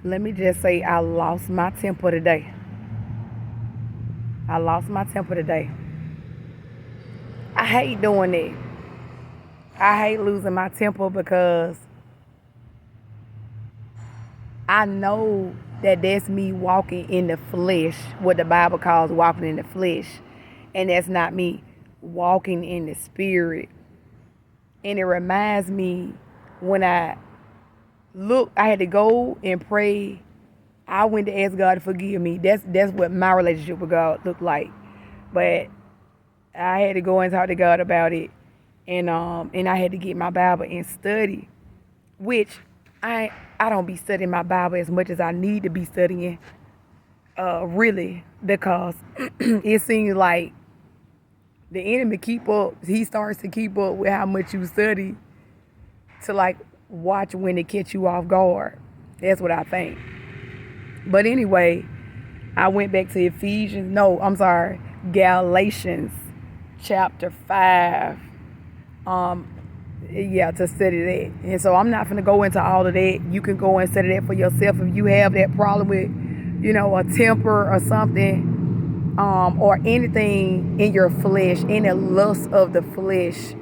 Let me just say I lost my temper today. I lost my temper today. I hate doing it. I hate losing my temper because I know that that's me walking in the flesh, what the Bible calls walking in the flesh. And that's not me walking in the spirit. And it reminds me when I had to go and pray. I went to ask God to forgive me. That's what my relationship with God looked like. But I had to go and talk to God about it. And I had to get my Bible and study, which I don't be studying my Bible as much as I need to be studying, really, because it seems like the enemy he starts to keep up with how much you study to like watch when it catch you off guard. That's what I think. But anyway, I went back to Galatians chapter 5. To study that. And so I'm not going to go into all of that. You can go and study that for yourself if you have that problem with, a temper or something, or anything in your flesh, any lust of the flesh.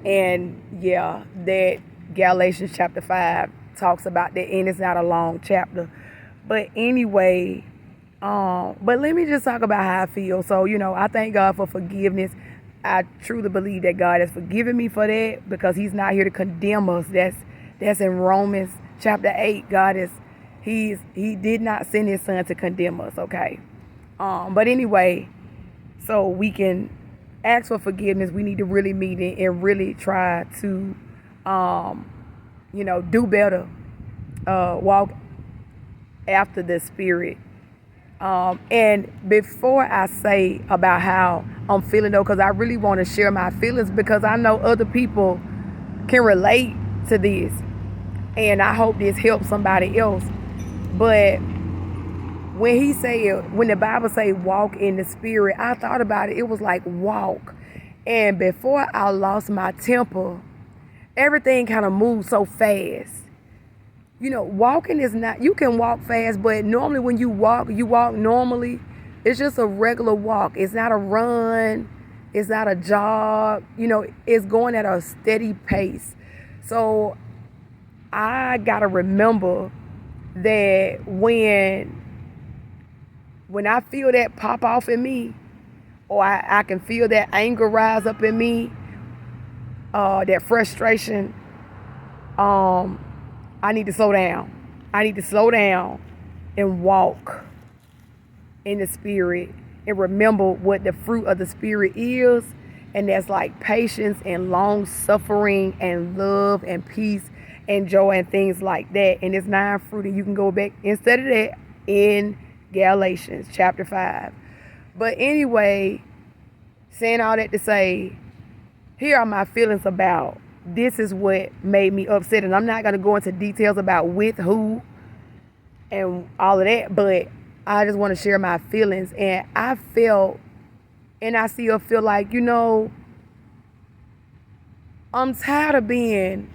And that Galatians chapter 5 talks about that, and it's not a long chapter. But anyway, but let me just talk about how I feel. So, I thank God for forgiveness. I truly believe that God has forgiven me for that because he's not here to condemn us. That's in Romans chapter 8. He did not send his son to condemn us, okay? But anyway, so we can ask for forgiveness. We need to really mean it and really try to, do better, walk after the Spirit. And before I say about how I'm feeling though, because I really want to share my feelings because I know other people can relate to this, and I hope this helps somebody else. But when the Bible say walk in the Spirit, I thought about it. It was like walk. And before I lost my temper, everything kind of moved so fast. Walking is not, you can walk fast, but normally when you walk normally. It's just a regular walk. It's not a run. It's not a jog. It's going at a steady pace. So I got to remember that when I feel that pop off in me, or I can feel that anger rise up in me, that frustration, I need to slow down. I need to slow down and walk in the Spirit and remember what the fruit of the Spirit is. And that's like patience and long suffering and love and peace and joy and things like that. And it's 9 fruit, and you can go back and study that in Galatians chapter 5. But anyway, saying all that to say, here are my feelings about this is what made me upset. And I'm not going to go into details about with who and all of that, but I just want to share my feelings. And I felt, and I still feel like, I'm tired of being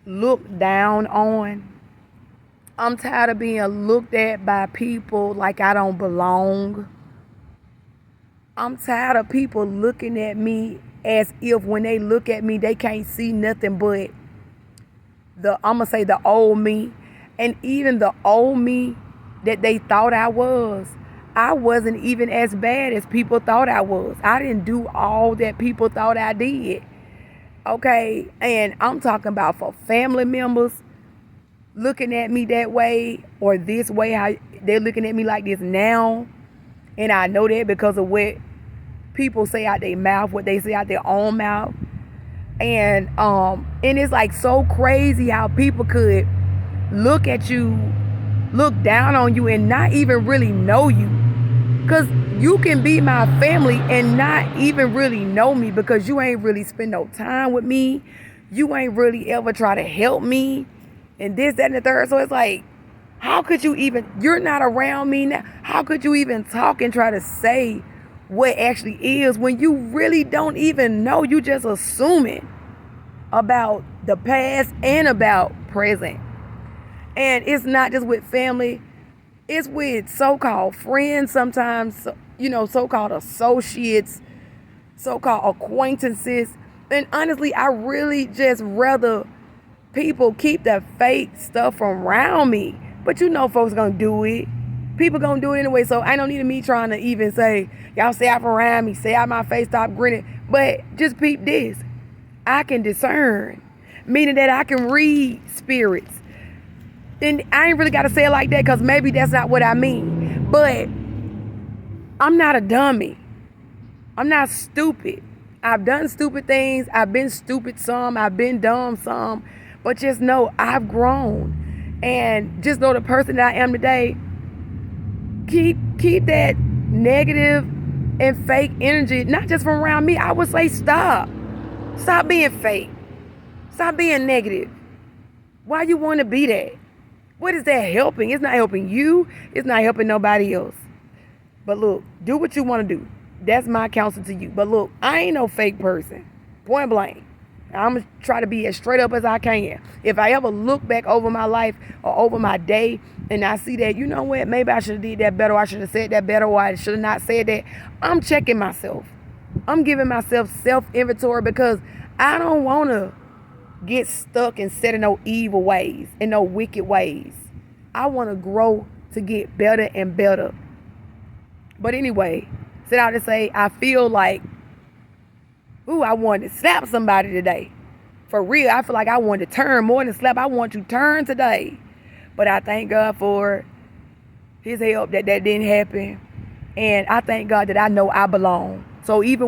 looked down on. I'm tired of being looked at by people like I don't belong. I'm tired of people looking at me as if when they look at me, they can't see nothing but the old me. And even the old me that they thought I wasn't even as bad as people thought I was. I didn't do all that people thought I did. Okay, and I'm talking about for family members looking at me that way or this way, how they're looking at me like this now. And I know that because of what people say out their mouth, what they say out their own mouth. And it's like so crazy how people could look at you, look down on you, and not even really know you. Because you can be my family and not even really know me because you ain't really spend no time with me. You ain't really ever try to help me. And this, that, and the third. So it's like, how could you even, you're not around me now. How could you even talk and try to say what actually is when you really don't even know? You just assuming about the past and about present. And it's not just with family, it's with so-called friends sometimes, so-called associates, so-called acquaintances. And honestly, I really just rather people keep the fake stuff around me. But folks gonna do it. People gonna do it anyway. So I don't need me trying to even say, y'all stay out around me, stay out my face, stop grinning. But just peep this. I can discern. Meaning that I can read spirits. And I ain't really gotta say it like that because maybe that's not what I mean. But I'm not a dummy. I'm not stupid. I've done stupid things. I've been stupid some. I've been dumb some. But just know I've grown. And just know the person that I am today, keep that negative and fake energy, not just from around me. I would say stop. Stop being fake. Stop being negative. Why you want to be that? What is that helping? It's not helping you. It's not helping nobody else. But look, do what you want to do. That's my counsel to you. But look, I ain't no fake person. Point blank. I'm going to try to be as straight up as I can. If I ever look back over my life or over my day and I see that, maybe I should have did that better, or I should have said that better, or I should have not said that, I'm checking myself. I'm giving myself self-inventory because I don't want to get stuck and set in no evil ways and no wicked ways. I want to grow to get better and better. But anyway, sit out and say, I feel like, I wanted to slap somebody today. For real, I feel like I wanted to turn more than slap. I want to turn today. But I thank God for his help that didn't happen. And I thank God that I know I belong. So even